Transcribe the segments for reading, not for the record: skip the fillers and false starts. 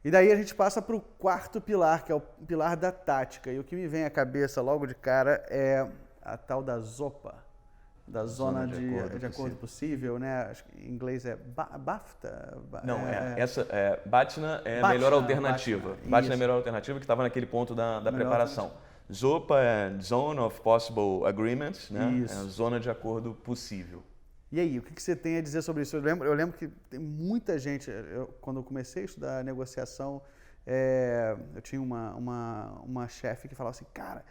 E daí a gente passa para o quarto pilar, que é o pilar da tática. E o que me vem à cabeça logo de cara é a tal da ZOPA, da zona de acordo possível, né? Acho que em inglês é BAFTA. Não, BATNA é a melhor alternativa. BATNA é a melhor alternativa, que estava naquele ponto da preparação. ZOPA é Zone of Possible Agreements, né? Isso. É a zona de acordo possível. E aí, o que você tem a dizer sobre isso? Eu lembro que tem muita gente, quando eu comecei a estudar negociação, eu tinha uma chefe que falava assim, cara,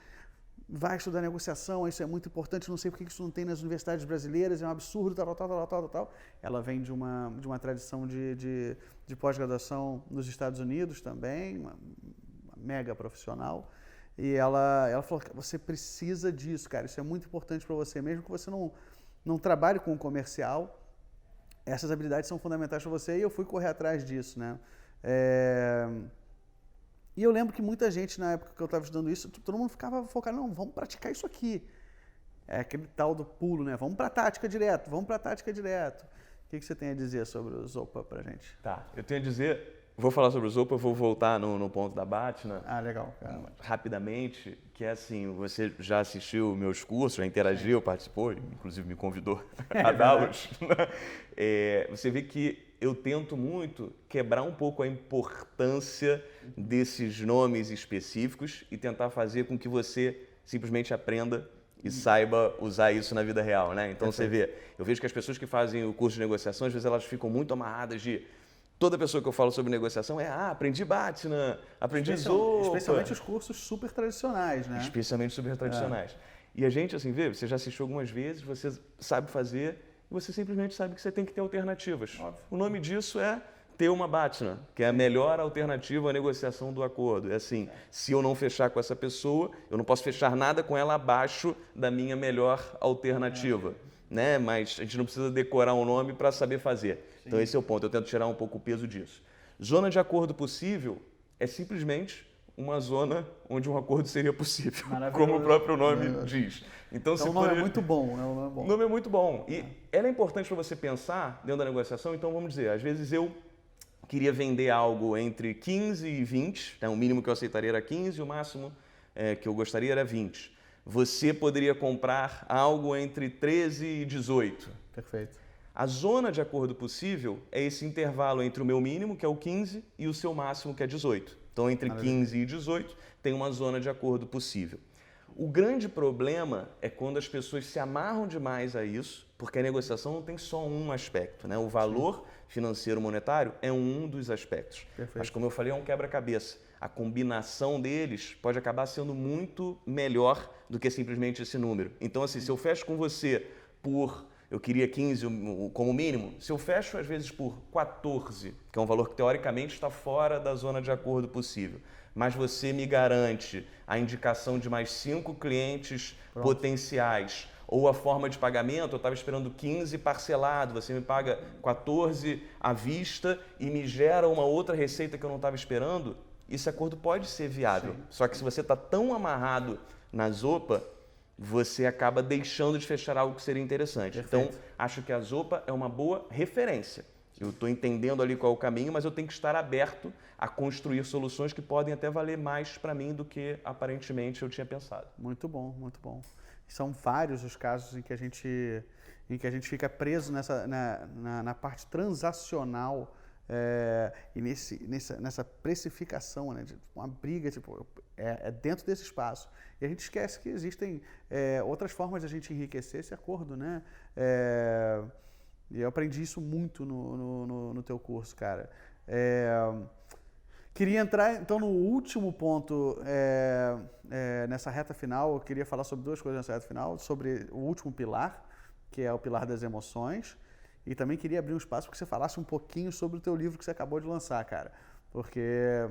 vai estudar negociação, isso é muito importante, não sei por que isso não tem nas universidades brasileiras, é um absurdo, tal. Ela vem de uma tradição de pós-graduação nos Estados Unidos também, uma mega profissional, e ela falou que você precisa disso, cara, isso é muito importante para você, mesmo que você não trabalhe com o comercial, essas habilidades são fundamentais para você, e eu fui correr atrás disso, né? E eu lembro que muita gente, na época que eu estava estudando isso, todo mundo ficava focado, não, vamos praticar isso aqui. É aquele tal do pulo, né? Vamos para a tática direto. O que você tem a dizer sobre o ZOPA pra gente? Tá, eu tenho a dizer, vou falar sobre o ZOPA, vou voltar no ponto da BATNA. Ah, legal. Cara. Rapidamente, que é assim, você já assistiu meus cursos, já interagiu, participou, inclusive me convidou a dá-los. Você vê que eu tento muito quebrar um pouco a importância desses nomes específicos e tentar fazer com que você simplesmente aprenda e saiba usar isso na vida real, né? Então você vê, eu vejo que as pessoas que fazem o curso de negociação, às vezes elas ficam muito amarradas de... Toda pessoa que eu falo sobre negociação aprendi BATNA, aprendi ZOPA. Especialmente os cursos super tradicionais, né? Especialmente super tradicionais. E a gente, assim, você já assistiu algumas vezes, você sabe fazer e você simplesmente sabe que você tem que ter alternativas. Óbvio. O nome disso é ter uma BATNA, que é a melhor alternativa à negociação do acordo. É assim, se eu não fechar com essa pessoa, eu não posso fechar nada com ela abaixo da minha melhor alternativa. Né? Mas a gente não precisa decorar um nome para saber fazer. Sim. Então esse é o ponto, eu tento tirar um pouco o peso disso. Zona de acordo possível é simplesmente uma zona onde um acordo seria possível, como o próprio nome diz. Então o nome é muito bom. O nome é muito bom. E ela é importante para você pensar dentro da negociação, então vamos dizer, às vezes eu queria vender algo entre 15 e 20, né? O mínimo que eu aceitaria era 15 e o máximo que eu gostaria era 20. Você poderia comprar algo entre 13 e 18. Perfeito. A zona de acordo possível é esse intervalo entre o meu mínimo, que é o 15, e o seu máximo, que é 18. Então, entre 15 e 18, tem uma zona de acordo possível. O grande problema é quando as pessoas se amarram demais a isso, porque a negociação não tem só um aspecto, né? O valor financeiro monetário é um dos aspectos. Perfeito. Mas, como eu falei, é um quebra-cabeça. A combinação deles pode acabar sendo muito melhor do que simplesmente esse número. Então, assim, se eu fecho com você por, eu queria 15 como mínimo, se eu fecho às vezes por 14, que é um valor que teoricamente está fora da zona de acordo possível, mas você me garante a indicação de mais 5 clientes potenciais, ou a forma de pagamento, eu estava esperando 15 parcelado, você me paga 14 à vista e me gera uma outra receita que eu não estava esperando, esse acordo pode ser viável. Sim. Só que se você está tão amarrado na ZOPA, você acaba deixando de fechar algo que seria interessante. Perfeito. Então, acho que a ZOPA é uma boa referência. Eu estou entendendo ali qual é o caminho, mas eu tenho que estar aberto a construir soluções que podem até valer mais para mim do que aparentemente eu tinha pensado. Muito bom, muito bom. São vários os casos em que a gente fica preso na parte transacional e nessa precificação, né, de uma briga, tipo, dentro desse espaço. E a gente esquece que existem outras formas de a gente enriquecer esse acordo, né? E eu aprendi isso muito no teu curso, cara. Queria entrar, então, no último ponto nessa reta final. Eu queria falar sobre duas coisas nessa reta final. Sobre o último pilar, que é o pilar das emoções. E também queria abrir um espaço para que você falasse um pouquinho sobre o teu livro que você acabou de lançar, cara. Porque,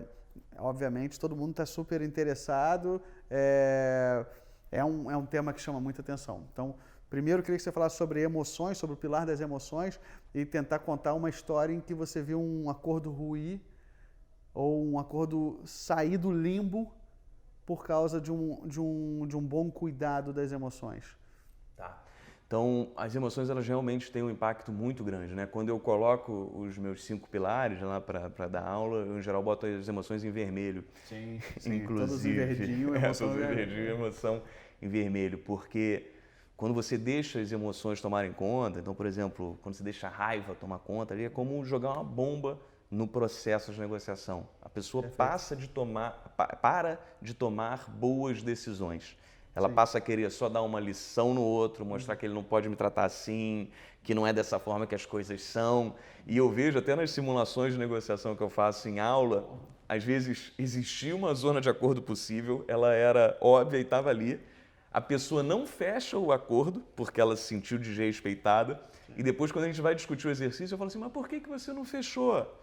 obviamente, todo mundo está super interessado. É um tema que chama muita atenção. Então, primeiro, eu queria que você falasse sobre emoções, sobre o pilar das emoções e tentar contar uma história em que você viu um acordo ruir ou um acordo sair do limbo por causa de um bom cuidado das emoções. Tá. Então, as emoções, elas realmente têm um impacto muito grande, né? Quando eu coloco os meus 5 pilares lá para dar aula, eu, em geral, boto as emoções em vermelho. Sim, Inclusive, todos em verdinho, emoção todos em verdinho, emoção em vermelho, porque quando você deixa as emoções tomarem conta, então, por exemplo, quando você deixa a raiva tomar conta, ali é como jogar uma bomba no processo de negociação. A pessoa para de tomar boas decisões. Ela passa a querer só dar uma lição no outro, mostrar que ele não pode me tratar assim, que não é dessa forma que as coisas são. E eu vejo até nas simulações de negociação que eu faço em aula, às vezes existia uma zona de acordo possível, ela era óbvia e estava ali. A pessoa não fecha o acordo porque ela se sentiu desrespeitada. E depois, quando a gente vai discutir o exercício, eu falo assim, mas por que você não fechou?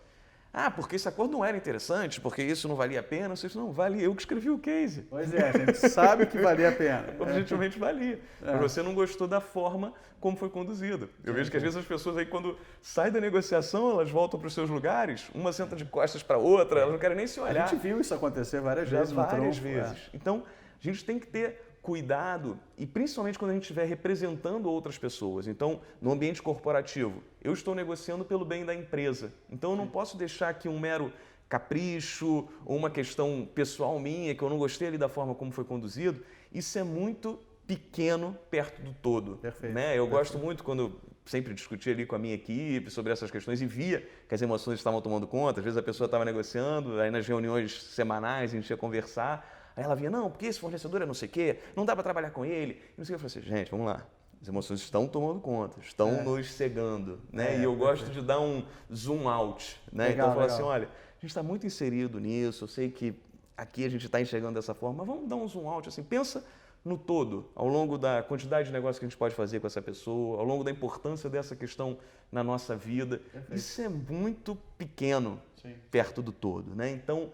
Ah, porque esse acordo não era interessante, porque isso não valia a pena. Isso não valia, eu que escrevi o case. Pois é, a gente sabe que valia a pena. Objetivamente valia. Mas você não gostou da forma como foi conduzido. Eu vejo que às vezes as pessoas aí, quando saem da negociação, elas voltam para os seus lugares, uma senta de costas para a outra, elas não querem nem se olhar. A gente viu isso acontecer várias vezes no várias tronco. vezes. Então, a gente tem que ter cuidado, e principalmente quando a gente estiver representando outras pessoas. Então, no ambiente corporativo, eu estou negociando pelo bem da empresa. Então, eu não posso deixar que um mero capricho ou uma questão pessoal minha, que eu não gostei ali da forma como foi conduzido, isso é muito pequeno perto do todo. Perfeito. Né? Eu gosto muito quando eu sempre discuti ali com a minha equipe sobre essas questões e via que as emoções estavam tomando conta. Às vezes a pessoa estava negociando, aí nas reuniões semanais a gente ia conversar. Aí ela vinha, não, porque esse fornecedor é não sei o quê, não dá para trabalhar com ele. E não sei o que. Eu falei assim, gente, vamos lá. As emoções estão tomando conta, estão nos cegando. Né? E eu gosto de dar um zoom out. Né? Legal, então eu falo legal. assim, olha, a gente está muito inserido nisso, eu sei que aqui a gente está enxergando dessa forma, mas vamos dar um zoom out, assim, pensa no todo, ao longo da quantidade de negócio que a gente pode fazer com essa pessoa, ao longo da importância dessa questão na nossa vida. Perfeito. Isso é muito pequeno Sim. perto do todo. Né? Então,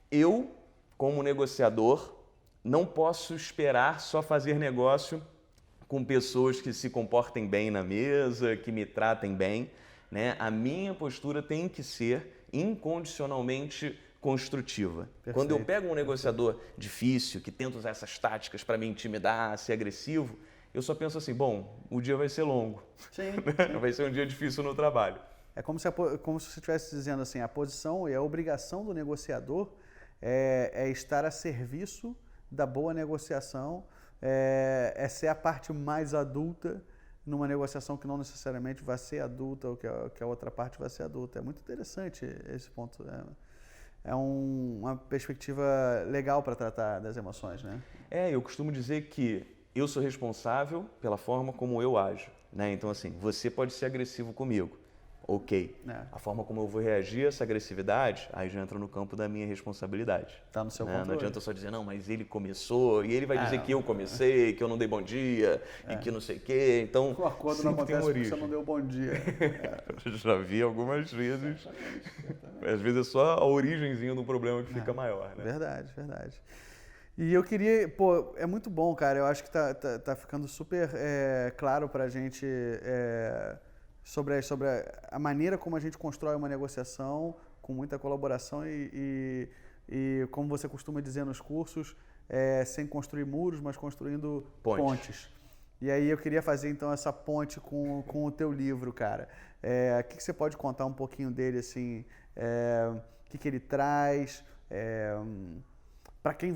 eu, como negociador, não posso esperar só fazer negócio com pessoas que se comportem bem na mesa, que me tratem bem. Né? A minha postura tem que ser incondicionalmente construtiva. Perfeito. Quando eu pego um negociador difícil, que tenta usar essas táticas para me intimidar, ser agressivo, eu só penso assim, bom, o dia vai ser longo. Sim. Vai ser um dia difícil no trabalho. É como se você estivesse dizendo assim, a posição e a obrigação do negociador é estar a serviço da boa negociação, é ser a parte mais adulta numa negociação que não necessariamente vai ser adulta ou que a outra parte vai ser adulta. É muito interessante esse ponto. É uma perspectiva legal para tratar das emoções, né? Eu costumo dizer que eu sou responsável pela forma como eu ajo. Né? Então, assim, você pode ser agressivo comigo. Ok. A forma como eu vou reagir a essa agressividade, aí já entra no campo da minha responsabilidade. Está no seu controle. Não adianta eu só dizer, não, mas ele começou, e ele vai dizer que eu comecei, que eu não dei bom dia, e que não sei o quê. Então, o acordo não acontece porque você não deu bom dia. Já vi algumas vezes. Às vezes é só a origenzinha do problema que fica maior. Né? Verdade, verdade. E eu queria, é muito bom, cara, eu acho que tá ficando super claro pra gente sobre a maneira como a gente constrói uma negociação com muita colaboração e como você costuma dizer nos cursos, sem construir muros, mas construindo pontes. E aí eu queria fazer então essa ponte com o teu livro, cara. O que você pode contar um pouquinho dele, assim, o que ele traz, para quem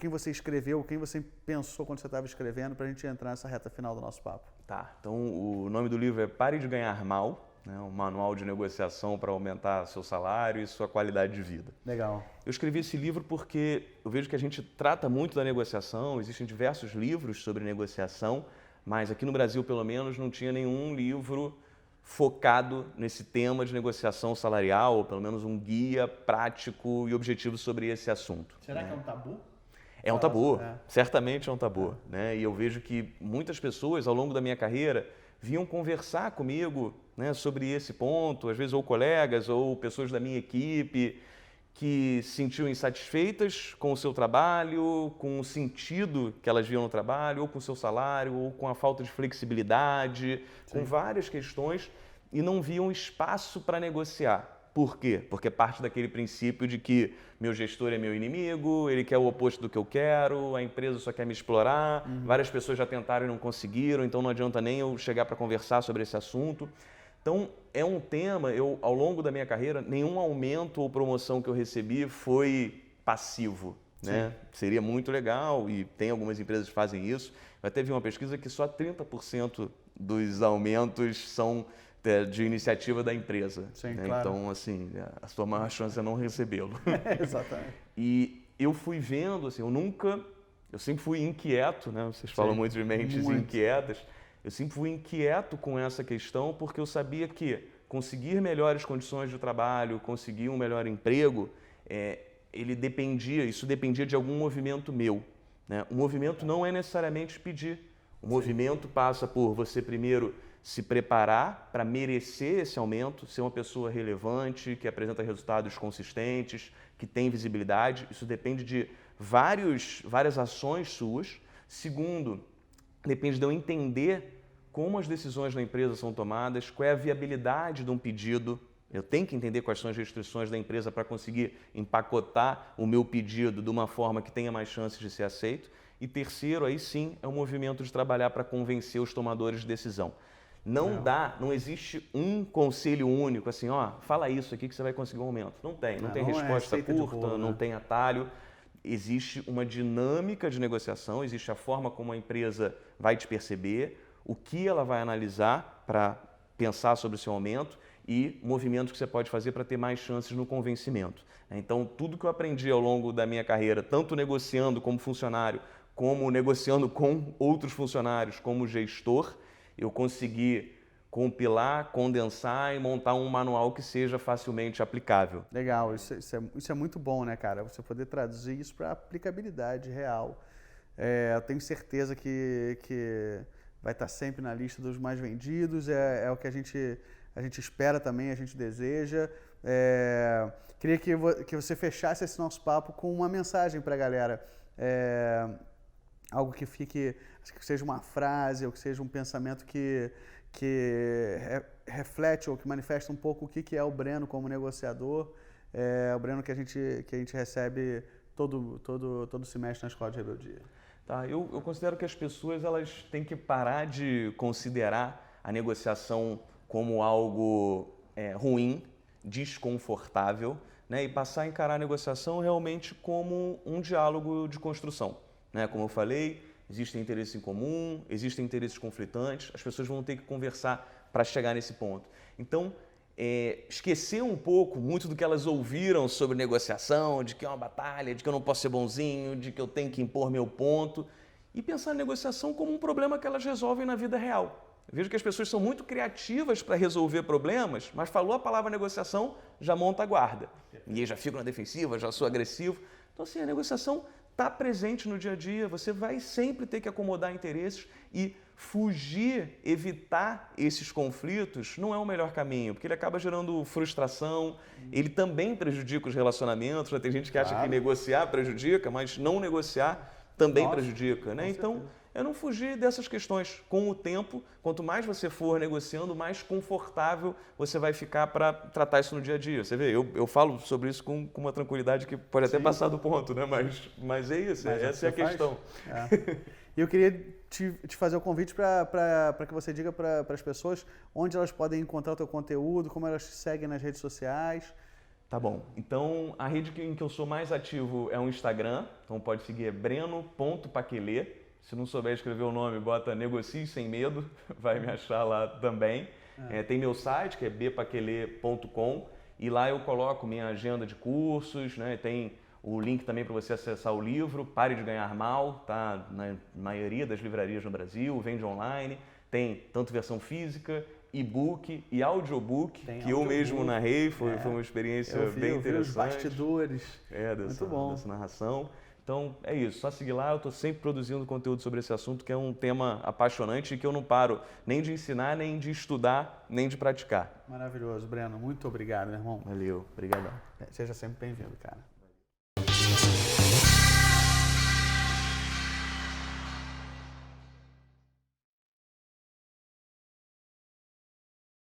você escreveu, quem você pensou quando você estava escrevendo, para a gente entrar nessa reta final do nosso papo. Tá, então o nome do livro é Pare de Ganhar Mal, né? Um manual de negociação para aumentar seu salário e sua qualidade de vida. Legal. Eu escrevi esse livro porque eu vejo que a gente trata muito da negociação, existem diversos livros sobre negociação, mas aqui no Brasil, pelo menos, não tinha nenhum livro focado nesse tema de negociação salarial, ou pelo menos um guia prático e objetivo sobre esse assunto. Será que é um tabu? É um tabu, certamente é um tabu. Né? E eu vejo que muitas pessoas, ao longo da minha carreira, vinham conversar comigo, né, sobre esse ponto, às vezes ou colegas ou pessoas da minha equipe, que se sentiam insatisfeitas com o seu trabalho, com o sentido que elas viam no trabalho, ou com o seu salário, ou com a falta de flexibilidade, com várias questões, e não viam espaço para negociar. Por quê? Porque parte daquele princípio de que meu gestor é meu inimigo, ele quer o oposto do que eu quero, a empresa só quer me explorar, várias pessoas já tentaram e não conseguiram, então não adianta nem eu chegar para conversar sobre esse assunto. Então, é um tema, ao longo da minha carreira, nenhum aumento ou promoção que eu recebi foi passivo, né? Seria muito legal e tem algumas empresas que fazem isso. Eu até vi uma pesquisa que só 30% dos aumentos são de iniciativa da empresa. Sim, né? claro. Então, assim, a sua maior chance é não recebê-lo. Exatamente. E eu fui vendo, assim, eu sempre fui inquieto, né? Vocês falam muito de mentes inquietas. Eu sempre fui inquieto com essa questão porque eu sabia que conseguir melhores condições de trabalho, conseguir um melhor emprego, isso dependia de algum movimento meu. Né? O movimento não é necessariamente pedir. O movimento passa por você primeiro se preparar para merecer esse aumento, ser uma pessoa relevante, que apresenta resultados consistentes, que tem visibilidade. Isso depende de várias ações suas. Segundo, depende de eu entender como as decisões da empresa são tomadas, qual é a viabilidade de um pedido. Eu tenho que entender quais são as restrições da empresa para conseguir empacotar o meu pedido de uma forma que tenha mais chances de ser aceito. E terceiro, aí sim, é o movimento de trabalhar para convencer os tomadores de decisão. Não existe um conselho único, assim, fala isso aqui que você vai conseguir um aumento. Não tem resposta curta, não tem atalho. Existe uma dinâmica de negociação, existe a forma como a empresa vai te perceber, o que ela vai analisar para pensar sobre o seu aumento e movimentos que você pode fazer para ter mais chances no convencimento. Então, tudo que eu aprendi ao longo da minha carreira, tanto negociando como funcionário, como negociando com outros funcionários, como gestor, eu consegui compilar, condensar e montar um manual que seja facilmente aplicável. Legal, isso é muito bom, né, cara? Você poder traduzir isso para aplicabilidade real. Eu tenho certeza que vai estar sempre na lista dos mais vendidos, é o que a gente espera também, a gente deseja. Queria que você fechasse esse nosso papo com uma mensagem para a galera. Algo que seja uma frase ou que seja um pensamento que reflete ou que manifesta um pouco o que é o Breno como negociador, o Breno que a gente recebe todo semestre na Escola de Rebeldia. Tá, eu considero que as pessoas elas têm que parar de considerar a negociação como algo ruim, desconfortável, né, e passar a encarar a negociação realmente como um diálogo de construção. Né? Como eu falei, existem interesses em comum, existem interesses conflitantes, as pessoas vão ter que conversar para chegar nesse ponto. Então, esquecer um pouco muito do que elas ouviram sobre negociação, de que é uma batalha, de que eu não posso ser bonzinho, de que eu tenho que impor meu ponto, e pensar a negociação como um problema que elas resolvem na vida real. Eu vejo que as pessoas são muito criativas para resolver problemas, mas falou a palavra negociação, já monta a guarda. E aí já fico na defensiva, já sou agressivo. Então, assim, a negociação está presente no dia a dia, você vai sempre ter que acomodar interesses e fugir, evitar esses conflitos não é o melhor caminho, porque ele acaba gerando frustração, ele também prejudica os relacionamentos, né? Tem gente que acha que negociar prejudica, mas não negociar também prejudica, né? Então, é não fugir dessas questões. Com o tempo, quanto mais você for negociando, mais confortável você vai ficar para tratar isso no dia a dia. Você vê, eu falo sobre isso com uma tranquilidade que pode até passar do ponto, né? Mas é isso, essa é a questão. E eu queria te fazer o convite para que você diga para as pessoas onde elas podem encontrar o teu conteúdo, como elas te seguem nas redes sociais. Tá bom. Então, a rede em que eu sou mais ativo é o Instagram. Então, pode seguir, é breno.paquelê. Se não souber escrever o nome, bota Negocie Sem Medo, vai me achar lá também. Tem meu site, que é bpaquelê.com, e lá eu coloco minha agenda de cursos, né? Tem o link também para você acessar o livro, Pare de Ganhar Mal, tá na maioria das livrarias no Brasil, vende online, tem tanto versão física, e-book e audiobook, eu mesmo narrei, foi uma experiência bem interessante. Os bastidores, muito bom. Dessa narração. Então, é isso, só seguir lá, eu estou sempre produzindo conteúdo sobre esse assunto, que é um tema apaixonante e que eu não paro nem de ensinar, nem de estudar, nem de praticar. Maravilhoso, Breno. Muito obrigado, meu irmão. Valeu, obrigadão. Seja sempre bem-vindo, cara.